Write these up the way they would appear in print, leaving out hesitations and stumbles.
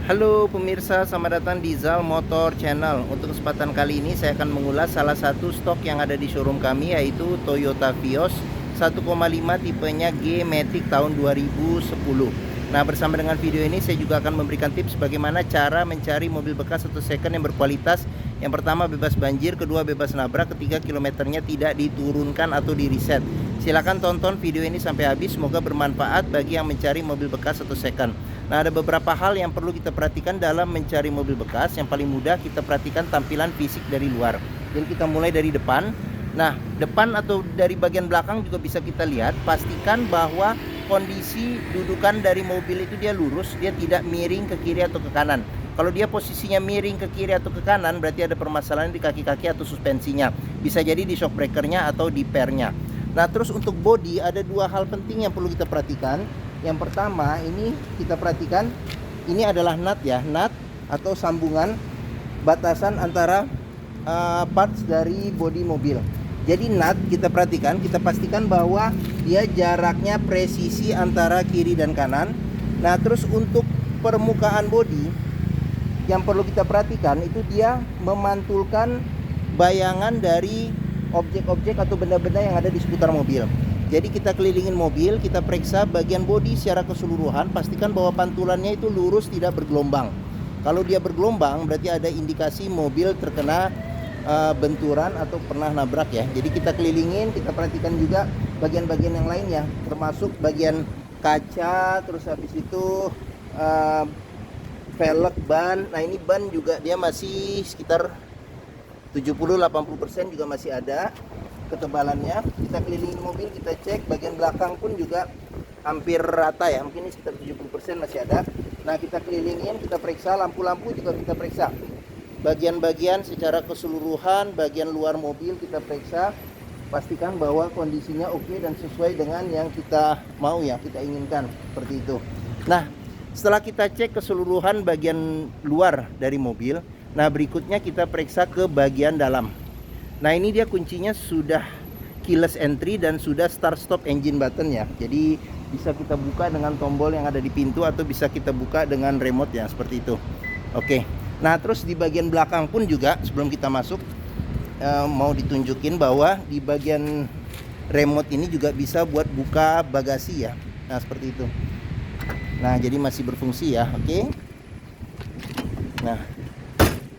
Halo pemirsa, selamat datang di Zal Motor Channel. Untuk kesempatan kali ini saya akan mengulas salah satu stok yang ada di showroom kami, yaitu Toyota Vios 1,5 tipenya G-Matic tahun 2010. Nah, bersama dengan video ini saya juga akan memberikan tips bagaimana cara mencari mobil bekas atau second yang berkualitas. Yang pertama bebas banjir, kedua bebas nabrak, ketiga kilometernya tidak diturunkan atau di reset. Silahkan tonton video ini sampai habis, semoga bermanfaat bagi yang mencari mobil bekas atau second. Nah, ada beberapa hal yang perlu kita perhatikan dalam mencari mobil bekas. Yang paling mudah kita perhatikan tampilan fisik dari luar. Jadi kita mulai dari depan. Nah, depan atau dari bagian belakang juga bisa kita lihat. Pastikan bahwa kondisi dudukan dari mobil itu dia lurus, dia tidak miring ke kiri atau ke kanan. Kalau dia posisinya miring ke kiri atau ke kanan, berarti ada permasalahan di kaki-kaki atau suspensinya. Bisa jadi di shock breakernya atau di pernya. Nah, terus untuk bodi ada dua hal penting yang perlu kita perhatikan. Yang pertama, ini kita perhatikan, ini adalah nut ya, nut atau sambungan batasan antara parts dari bodi mobil. Jadi nut kita perhatikan, kita pastikan bahwa dia jaraknya presisi antara kiri dan kanan. Nah, terus untuk permukaan bodi yang perlu kita perhatikan itu dia memantulkan bayangan dari objek-objek atau benda-benda yang ada di seputar mobil. Jadi kita kelilingin mobil, kita periksa bagian bodi secara keseluruhan, pastikan bahwa pantulannya itu lurus, tidak bergelombang. Kalau dia bergelombang berarti ada indikasi mobil terkena benturan atau pernah nabrak ya. Jadi kita kelilingin, kita perhatikan juga bagian-bagian yang lain ya, termasuk bagian kaca, terus habis itu velg ban. Nah, ini ban juga dia masih sekitar 70-80% juga masih ada ketebalannya. Kita kelilingin mobil, kita cek bagian belakang pun juga hampir rata ya, mungkin ini sekitar 70% masih ada. Nah, kita kelilingin, kita periksa lampu-lampu juga kita periksa, bagian-bagian secara keseluruhan, bagian luar mobil kita periksa, pastikan bahwa kondisinya oke dan sesuai dengan yang kita mau ya, kita inginkan seperti itu. Nah, setelah kita cek keseluruhan bagian luar dari mobil, nah berikutnya kita periksa ke bagian dalam. Nah, ini dia kuncinya sudah keyless entry dan sudah start stop engine button ya. Jadi bisa kita buka dengan tombol yang ada di pintu atau bisa kita buka dengan remote ya, seperti itu. Oke. Nah, terus di bagian belakang pun juga sebelum kita masuk mau ditunjukin bahwa di bagian remote ini juga bisa buat buka bagasi ya. Nah, seperti itu. Nah, jadi masih berfungsi ya. Oke. Nah,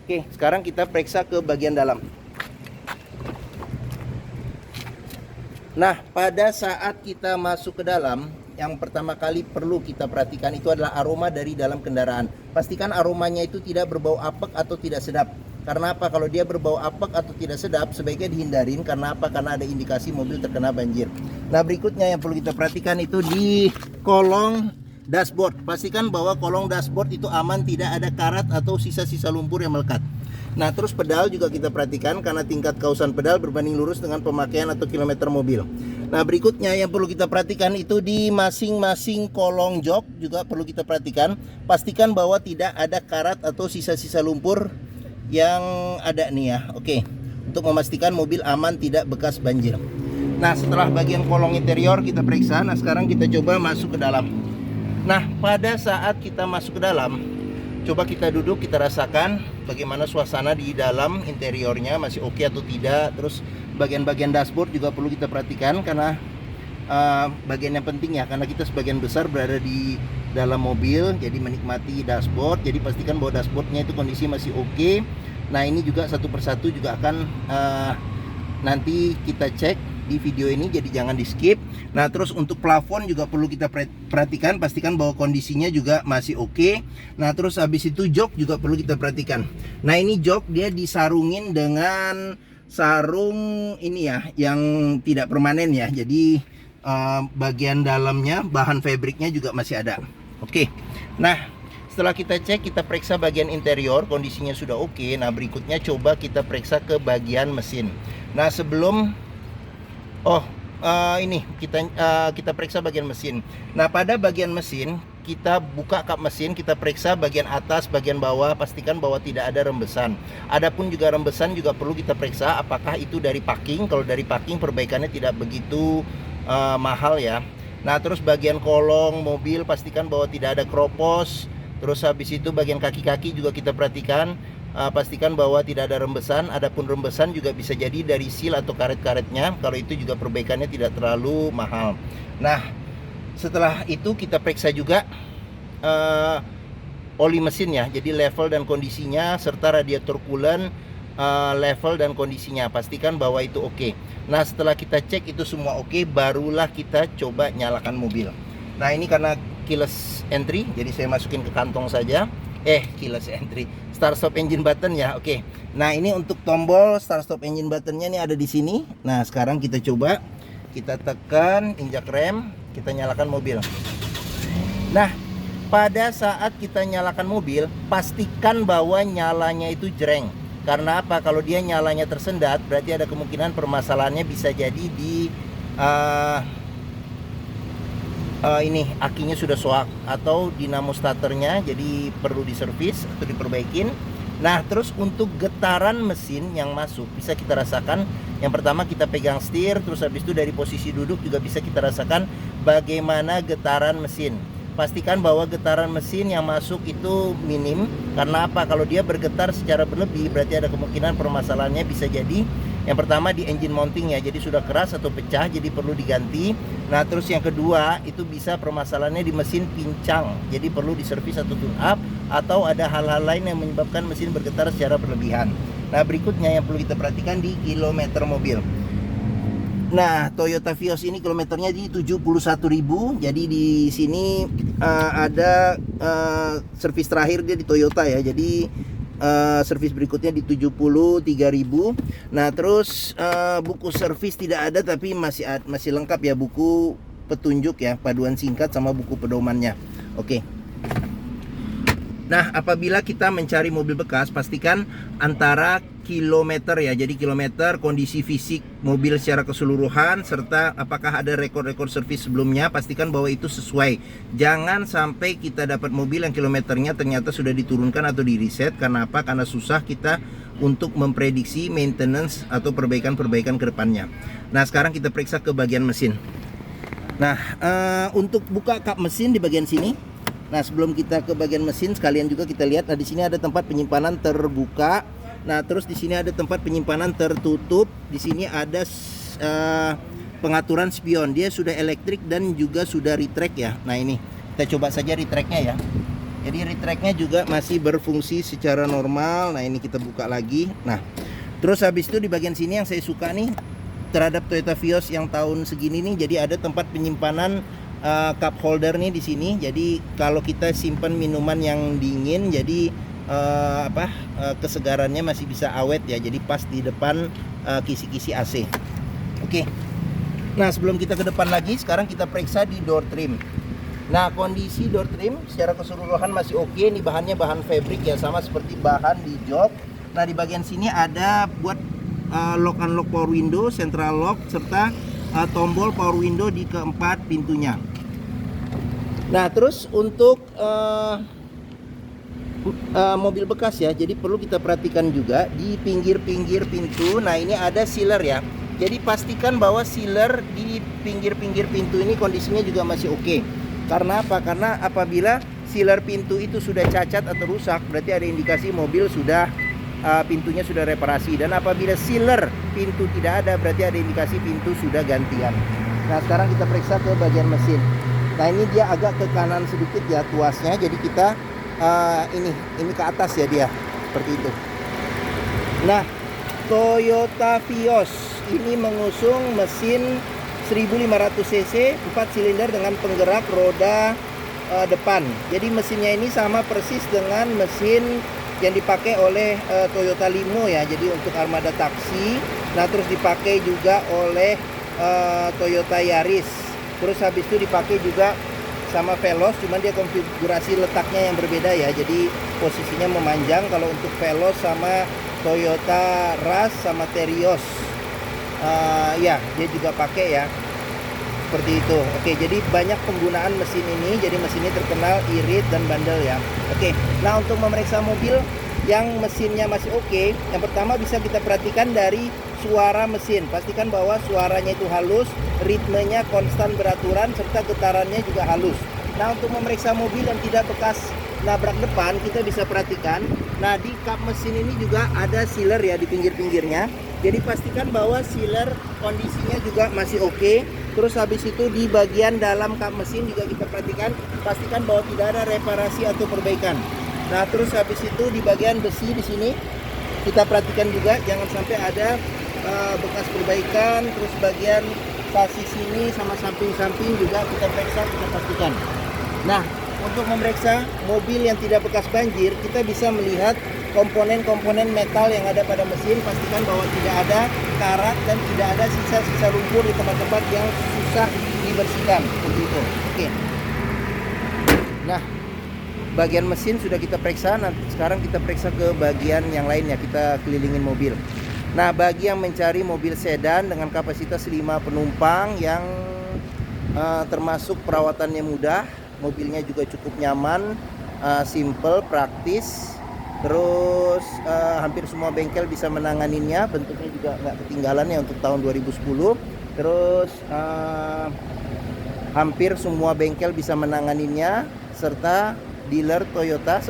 oke, sekarang kita periksa ke bagian dalam. Nah, pada saat kita masuk ke dalam, yang pertama kali perlu kita perhatikan itu adalah aroma dari dalam kendaraan. Pastikan aromanya itu tidak berbau apek atau tidak sedap. Karena apa? Kalau dia berbau apek atau tidak sedap, sebaiknya dihindarin. Karena apa? Karena ada indikasi mobil terkena banjir. Nah, berikutnya yang perlu kita perhatikan itu di kolong dashboard. Pastikan bahwa kolong dashboard itu aman, tidak ada karat atau sisa-sisa lumpur yang melekat. Nah, terus pedal juga kita perhatikan karena tingkat kausan pedal berbanding lurus dengan pemakaian atau kilometer mobil. Nah, berikutnya yang perlu kita perhatikan itu di masing-masing kolong jok juga perlu kita perhatikan. Pastikan bahwa tidak ada karat atau sisa-sisa lumpur yang ada nih ya. Oke, untuk memastikan mobil aman tidak bekas banjir. Nah, setelah bagian kolong interior kita periksa. Nah, sekarang kita coba masuk ke dalam. Nah, pada saat kita masuk ke dalam, coba kita duduk, kita rasakan bagaimana suasana di dalam interiornya, masih oke atau tidak. Terus bagian-bagian dashboard juga perlu kita perhatikan karena bagian yang penting ya, karena kita sebagian besar berada di dalam mobil, jadi menikmati dashboard. Jadi pastikan bahwa dashboardnya itu kondisi masih oke. Nah, ini juga satu persatu juga akan nanti kita cek di video ini, jadi jangan di skip. Nah, terus untuk plafon juga perlu kita perhatikan, pastikan bahwa kondisinya juga masih oke. Nah, terus habis itu jok juga perlu kita perhatikan. Nah, ini jok dia disarungin dengan sarung ini ya, yang tidak permanen ya. Jadi bagian dalamnya bahan fabriknya juga masih ada. Oke. Nah, setelah kita cek, kita periksa bagian interior, kondisinya sudah oke. Nah, berikutnya coba kita periksa ke bagian mesin. Nah, sebelum ini kita periksa bagian mesin. Nah, pada bagian mesin kita buka kap mesin, kita periksa bagian atas, bagian bawah, pastikan bahwa tidak ada rembesan. Adapun juga rembesan juga perlu kita periksa apakah itu dari packing. Kalau dari packing perbaikannya tidak begitu mahal ya. Nah, terus bagian kolong mobil pastikan bahwa tidak ada kropos, Terus habis itu bagian kaki-kaki juga kita perhatikan, pastikan bahwa tidak ada rembesan. Adapun rembesan juga bisa jadi dari seal atau karet-karetnya. Kalau itu juga perbaikannya tidak terlalu mahal. Nah, setelah itu kita periksa juga oli mesinnya, jadi level dan kondisinya, serta radiator coolant level dan kondisinya. Pastikan bahwa itu oke. Nah, setelah kita cek itu semua oke, barulah kita coba nyalakan mobil. Nah, ini karena keyless entry, jadi saya masukin ke kantong saja. Keyless entry, start stop engine button ya. Oke. Nah, ini untuk tombol start stop engine buttonnya ini ada di sini. Nah, sekarang kita coba, kita tekan, injak rem, kita nyalakan mobil. Nah, pada saat kita nyalakan mobil, pastikan bahwa nyalanya itu jreng. Karena apa? Kalau dia nyalanya tersendat, berarti ada kemungkinan permasalahannya bisa jadi di ini akinya sudah soak atau dinamo starternya, jadi perlu diservis atau diperbaikin. Nah, terus untuk getaran mesin yang masuk bisa kita rasakan. Yang pertama kita pegang setir, terus habis itu dari posisi duduk juga bisa kita rasakan bagaimana getaran mesin. Pastikan bahwa getaran mesin yang masuk itu minim. Karena apa? Kalau dia bergetar secara berlebih, berarti ada kemungkinan permasalahannya bisa jadi yang pertama di engine mounting ya, jadi sudah keras atau pecah, jadi perlu diganti. Nah, terus yang kedua itu bisa permasalahannya di mesin pincang, jadi perlu diservis atau tune up, atau ada hal-hal lain yang menyebabkan mesin bergetar secara berlebihan. Nah, berikutnya yang perlu kita perhatikan di kilometer mobil. Nah, Toyota Vios ini kilometernya di 71.000. Jadi di sini ada servis terakhir dia di Toyota ya. Jadi servis berikutnya di 73.000. Nah, terus buku servis tidak ada, tapi masih lengkap ya, buku petunjuk ya, paduan singkat sama buku pedomannya. Oke. Nah, apabila kita mencari mobil bekas, pastikan antara kilometer ya, jadi kilometer, kondisi fisik mobil secara keseluruhan, serta apakah ada rekor-rekor servis sebelumnya, pastikan bahwa itu sesuai. Jangan sampai kita dapat mobil yang kilometernya ternyata sudah diturunkan atau di reset. Karena apa? Karena susah kita untuk memprediksi maintenance atau perbaikan-perbaikan ke depannya. Nah, sekarang kita periksa ke bagian mesin. Nah, untuk buka kap mesin di bagian sini. Nah, sebelum kita ke bagian mesin, sekalian juga kita lihat, nah di sini ada tempat penyimpanan terbuka. Nah, terus di sini ada tempat penyimpanan tertutup. Di sini ada pengaturan spion. Dia sudah elektrik dan juga sudah retract ya. Nah, ini kita coba saja retractnya ya. Jadi retractnya juga masih berfungsi secara normal. Nah, ini kita buka lagi. Nah, terus habis itu di bagian sini yang saya suka nih terhadap Toyota Vios yang tahun segini nih, jadi ada tempat penyimpanan cup holder nih di sini. Jadi kalau kita simpan minuman yang dingin, jadi kesegarannya masih bisa awet ya. Jadi pas di depan kisi-kisi AC. Oke. Nah, sebelum kita ke depan lagi, sekarang kita periksa di door trim. Nah, kondisi door trim secara keseluruhan masih oke. Ini bahannya bahan fabric ya, sama seperti bahan di jok. Nah, di bagian sini ada buat lock unlock power window, central lock, serta tombol power window di keempat pintunya. Nah, terus untuk mobil bekas ya, jadi perlu kita perhatikan juga di pinggir-pinggir pintu. Nah, ini ada sealer ya. Jadi pastikan bahwa sealer di pinggir-pinggir pintu ini kondisinya juga masih oke. Karena apa? Karena apabila sealer pintu itu sudah cacat atau rusak, berarti ada indikasi mobil sudah pintunya sudah reparasi. Dan apabila sealer pintu tidak ada, berarti ada indikasi pintu sudah gantian. Nah, sekarang kita periksa ke bagian mesin. Nah, ini dia agak ke kanan sedikit ya tuasnya. Jadi kita ini ke atas ya dia, seperti itu. Nah, Toyota Vios ini mengusung mesin 1500 cc 4 silinder dengan penggerak roda depan. Jadi mesinnya ini sama persis dengan mesin yang dipakai oleh Toyota Limo ya. Jadi untuk armada taksi. Nah, terus dipakai juga oleh Toyota Yaris. Terus habis itu dipakai juga sama Veloz, cuman dia konfigurasi letaknya yang berbeda ya. Jadi posisinya memanjang kalau untuk Veloz sama Toyota Rush sama Terios. Ya, dia juga pakai ya. Seperti itu. Oke, jadi banyak penggunaan mesin ini. Jadi mesin ini terkenal irit dan bandel ya. Oke. Nah, untuk memeriksa mobil yang mesinnya masih oke, yang pertama bisa kita perhatikan dari suara mesin. Pastikan bahwa suaranya itu halus, ritmenya konstan beraturan, serta getarannya juga halus. Nah, untuk memeriksa mobil yang tidak bekas nabrak depan, kita bisa perhatikan. Nah, di kap mesin ini juga ada sealer ya di pinggir-pinggirnya. Jadi pastikan bahwa sealer kondisinya juga masih oke. Terus habis itu di bagian dalam kap mesin juga kita perhatikan, pastikan bahwa tidak ada reparasi atau perbaikan. Nah, terus habis itu di bagian besi di sini kita perhatikan juga jangan sampai ada bekas perbaikan. Terus bagian sasis sini sama samping-samping juga kita periksa, kita pastikan. Nah, untuk memeriksa mobil yang tidak bekas banjir, kita bisa melihat komponen-komponen metal yang ada pada mesin. Pastikan bahwa tidak ada karat dan tidak ada sisa-sisa lumpur di tempat-tempat yang susah dibersihkan seperti itu. Oke. Nah, bagian mesin sudah kita periksa. Nanti sekarang kita periksa ke bagian yang lainnya, kita kelilingin mobil. Nah, bagi yang mencari mobil sedan dengan kapasitas 5 penumpang yang termasuk perawatannya mudah, mobilnya juga cukup nyaman, simple, praktis, terus hampir semua bengkel bisa menanganinya, bentuknya juga nggak ketinggalan ya untuk tahun 2010. Terus hampir semua bengkel bisa menanganinya, serta dealer Toyota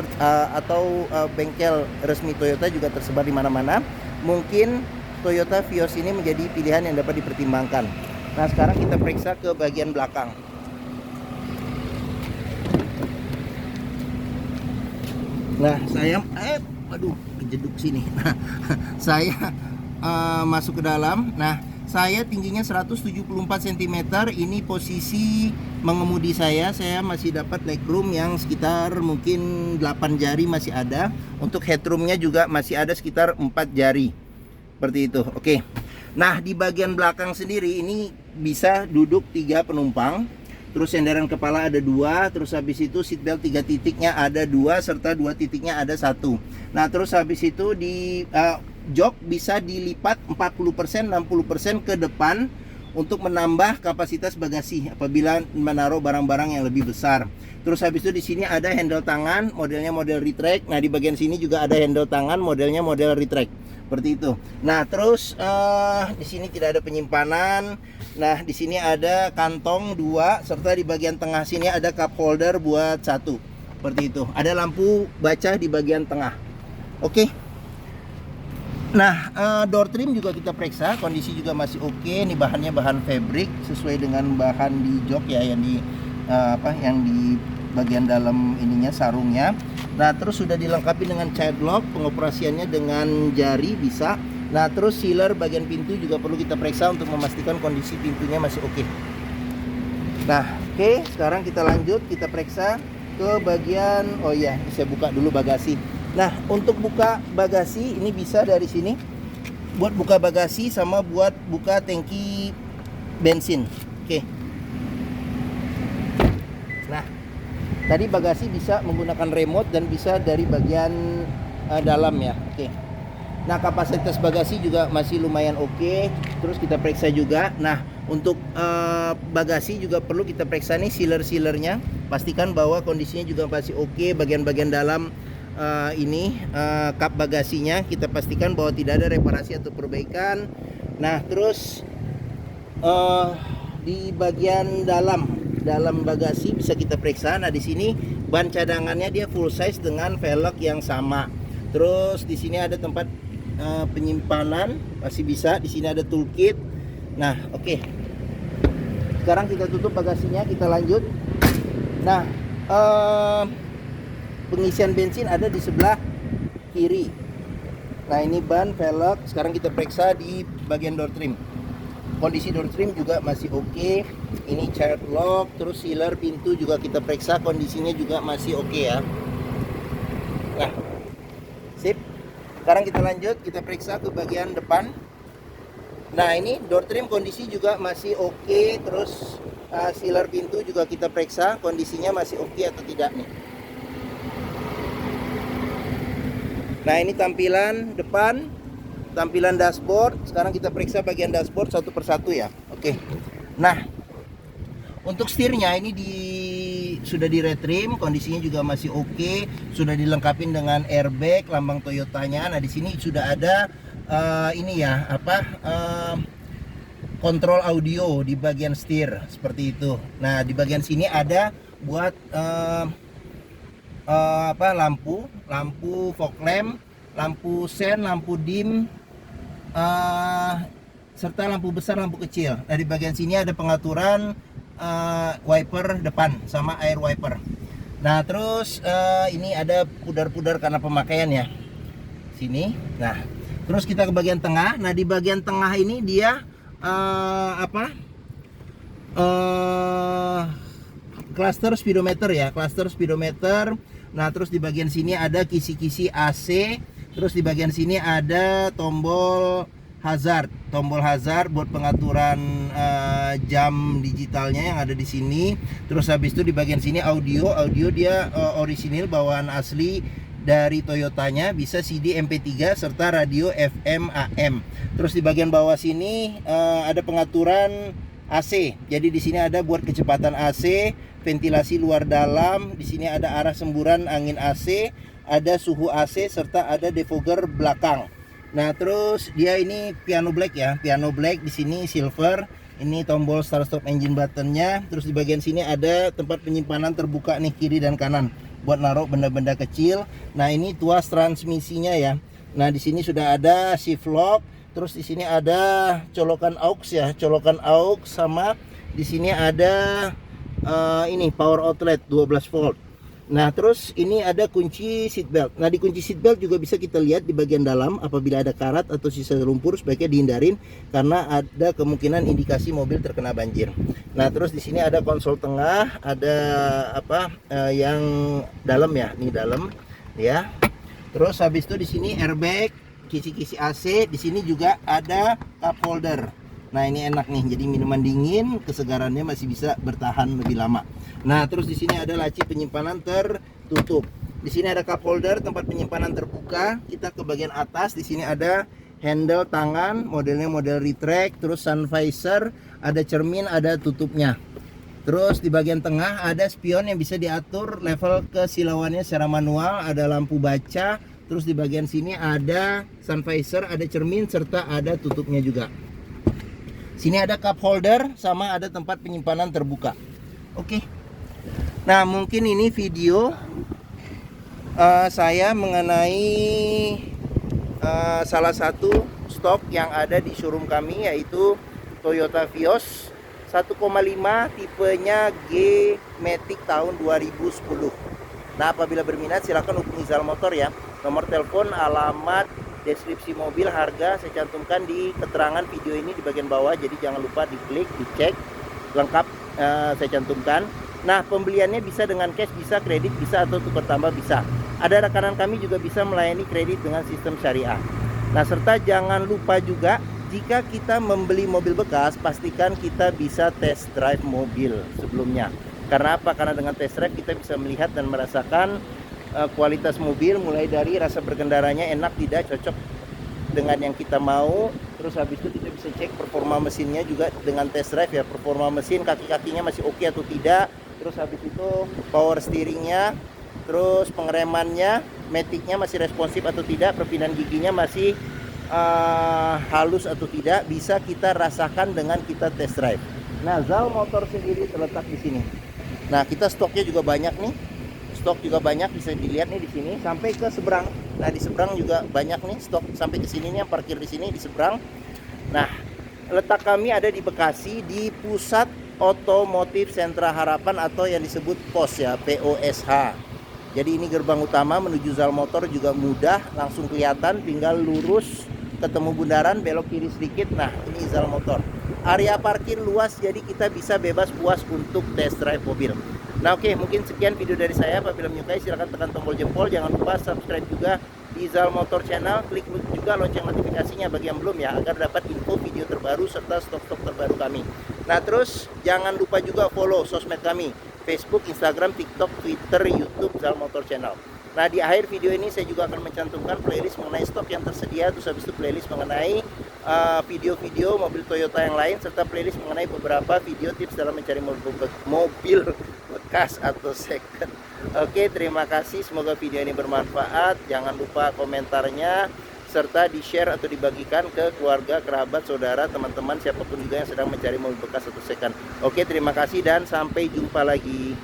atau bengkel resmi Toyota juga tersebar di mana-mana. Mungkin Toyota Vios ini menjadi pilihan yang dapat dipertimbangkan. Nah, sekarang kita periksa ke bagian belakang. Nah, saya kejeduk sini. Nah, saya masuk ke dalam. Nah, saya tingginya 174 cm. Ini posisi mengemudi saya masih dapat legroom yang sekitar mungkin 8 jari masih ada. Untuk headroomnya juga masih ada sekitar 4 jari. Seperti itu. Oke. Nah, di bagian belakang sendiri ini bisa duduk 3 penumpang. Terus sandaran kepala ada 2. Terus habis itu seatbelt 3 titiknya ada 2, serta 2 titiknya ada 1. Nah, terus habis itu di jok bisa dilipat 40%, 60% ke depan untuk menambah kapasitas bagasi apabila menaruh barang-barang yang lebih besar. Terus habis itu di sini ada handle tangan, modelnya model retract. Nah, di bagian sini juga ada handle tangan, modelnya model retract. Seperti itu. Nah, terus di sini tidak ada penyimpanan. Nah, di sini ada kantong 2, serta di bagian tengah sini ada cup holder buat 1. Seperti itu. Ada lampu baca di bagian tengah. Oke. Nah, door trim juga kita periksa, kondisi juga masih oke. Ini bahannya bahan fabric sesuai dengan bahan di jok ya, yang di yang di bagian dalam ininya, sarungnya. Nah, terus sudah dilengkapi dengan child lock, pengoperasiannya dengan jari bisa. Nah, terus sealer bagian pintu juga perlu kita periksa untuk memastikan kondisi pintunya masih oke. Nah, oke, sekarang kita lanjut, kita periksa ke bagian, oh iya, saya buka dulu bagasi. Nah, untuk buka bagasi ini bisa dari sini, buat buka bagasi sama buat buka tangki bensin. Oke. Nah, tadi bagasi bisa menggunakan remote dan bisa dari bagian dalam ya. Oke. Nah, kapasitas bagasi juga masih lumayan oke. Terus kita periksa juga. Nah, untuk bagasi juga perlu kita periksa nih sealer-sealernya. Pastikan bahwa kondisinya juga masih oke. Bagian-bagian dalam kap bagasinya kita pastikan bahwa tidak ada reparasi atau perbaikan. Nah, terus di bagian dalam bagasi bisa kita periksa. Nah, di sini ban cadangannya dia full size dengan velg yang sama. Terus di sini ada tempat penyimpanan, masih bisa. Di sini ada toolkit. Nah, oke. Sekarang kita tutup bagasinya, kita lanjut. Nah, pengisian bensin ada di sebelah kiri. Nah, ini ban, velg. Sekarang kita periksa di bagian door trim. Kondisi door trim juga masih oke. Ini child lock, terus sealer pintu juga kita periksa, kondisinya juga masih oke ya. Nah, sip. Sekarang kita lanjut, kita periksa ke bagian depan. Nah, ini door trim kondisi juga masih oke. Terus sealer pintu juga kita periksa, kondisinya masih oke atau tidak nih. Nah, ini tampilan depan, tampilan dashboard. Sekarang kita periksa bagian dashboard satu persatu ya. Oke. Nah, untuk setirnya ini sudah di retrim, kondisinya juga masih oke. Sudah dilengkapi dengan airbag, lambang Toyotanya. Nah, di sini sudah ada kontrol audio di bagian setir seperti itu. Nah, di bagian sini ada buat lampu fog lamp, lampu sen, lampu dim, eh, serta lampu besar, lampu kecil. Nah, di bagian sini ada pengaturan wiper depan sama air wiper. Nah, terus ini ada pudar-pudar karena pemakaian ya. Sini. Nah, terus kita ke bagian tengah. Nah, di bagian tengah ini dia cluster speedometer ya, cluster speedometer. Nah, terus di bagian sini ada kisi-kisi AC. Terus di bagian sini ada tombol hazard buat pengaturan jam digitalnya yang ada di sini. Terus habis itu di bagian sini audio dia orisinil bawaan asli dari Toyotanya, bisa CD MP3 serta radio FM AM. Terus di bagian bawah sini ada pengaturan AC. Jadi di sini ada buat kecepatan AC, ventilasi luar dalam, di sini ada arah semburan angin AC, ada suhu AC serta ada defogger belakang. Nah, terus dia ini piano black ya, piano black, di sini silver. Ini tombol start stop engine buttonnya. Terus di bagian sini ada tempat penyimpanan terbuka nih, kiri dan kanan buat naruh benda-benda kecil. Nah, ini tuas transmisinya ya. Nah, di sini sudah ada shift lock. Terus di sini ada colokan aux ya, colokan aux, sama di sini ada ini power outlet 12 volt. Nah, terus ini ada kunci seatbelt. Nah, di kunci seatbelt juga bisa kita lihat di bagian dalam, apabila ada karat atau sisa lumpur sebaiknya dihindarin karena ada kemungkinan indikasi mobil terkena banjir. Nah, terus di sini ada konsol tengah, ada yang dalam ya, ini dalam ya. Terus habis itu di sini airbag, kisi-kisi AC, di sini juga ada cup holder. Nah, ini enak nih, jadi minuman dingin, kesegarannya masih bisa bertahan lebih lama. Nah, terus di sini ada laci penyimpanan tertutup. Di sini ada cup holder, tempat penyimpanan terbuka. Kita ke bagian atas, di sini ada handle tangan, modelnya model retract, terus sun visor, ada cermin, ada tutupnya. Terus di bagian tengah ada spion yang bisa diatur level kesilauannya secara manual, ada lampu baca. Terus di bagian sini ada sun visor, ada cermin, serta ada tutupnya juga. Sini ada cup holder, sama ada tempat penyimpanan terbuka. Oke. Nah, mungkin ini video saya mengenai salah satu stok yang ada di showroom kami, yaitu Toyota Vios 1,5 tipenya G Matic tahun 2010. Nah, apabila berminat silakan hubungi Zal Motor ya. Nomor telepon, alamat, deskripsi mobil, harga saya cantumkan di keterangan video ini di bagian bawah. Jadi jangan lupa diklik, dicek lengkap, saya cantumkan. Nah, pembeliannya bisa dengan cash, bisa kredit, bisa atau tukar tambah bisa. Ada rekanan kami juga bisa melayani kredit dengan sistem syariah. Nah, serta jangan lupa juga, jika kita membeli mobil bekas, pastikan kita bisa test drive mobil sebelumnya. Karena apa? Karena dengan test drive kita bisa melihat dan merasakan kualitas mobil, mulai dari rasa berkendaranya enak tidak, cocok dengan yang kita mau. Terus habis itu kita bisa cek performa mesinnya juga dengan test drive ya, performa mesin, kaki-kakinya masih oke atau tidak. Terus habis itu power steeringnya, terus pengeremannya, maticnya masih responsif atau tidak, perpindahan giginya masih halus atau tidak, bisa kita rasakan dengan kita test drive. Nah, Zal Motor sendiri terletak di sini. Nah, kita stoknya juga banyak nih. Stok juga banyak, bisa dilihat nih di sini sampai ke seberang. Nah, di seberang juga banyak nih stok sampai ke sini nih, yang parkir di sini di seberang. Nah, letak kami ada di Bekasi, di Pusat Otomotif Sentra Harapan atau yang disebut POS ya, POSH. Jadi ini gerbang utama menuju Zal Motor juga mudah, langsung kelihatan, tinggal lurus ketemu bundaran, belok kiri sedikit. Nah, ini Zal Motor. Area parkir luas, jadi kita bisa bebas puas untuk test drive mobil. Nah, oke, mungkin sekian video dari saya. Apabila menyukai silahkan tekan tombol jempol. Jangan lupa subscribe juga di Zal Motor Channel. Klik juga lonceng notifikasinya bagi yang belum ya, agar dapat info video terbaru serta stok-stok terbaru kami. Nah, terus jangan lupa juga follow sosmed kami, Facebook, Instagram, TikTok, Twitter, YouTube Zal Motor Channel. Nah, di akhir video ini saya juga akan mencantumkan playlist mengenai stok yang tersedia. Terus habis itu playlist mengenai video-video mobil Toyota yang lain, serta playlist mengenai beberapa video tips dalam mencari mobil bekas atau second. Oke, terima kasih, semoga video ini bermanfaat. Jangan lupa komentarnya, serta di-share atau dibagikan ke keluarga, kerabat, saudara, teman-teman, siapapun juga yang sedang mencari mobil bekas atau second. Oke, terima kasih dan sampai jumpa lagi.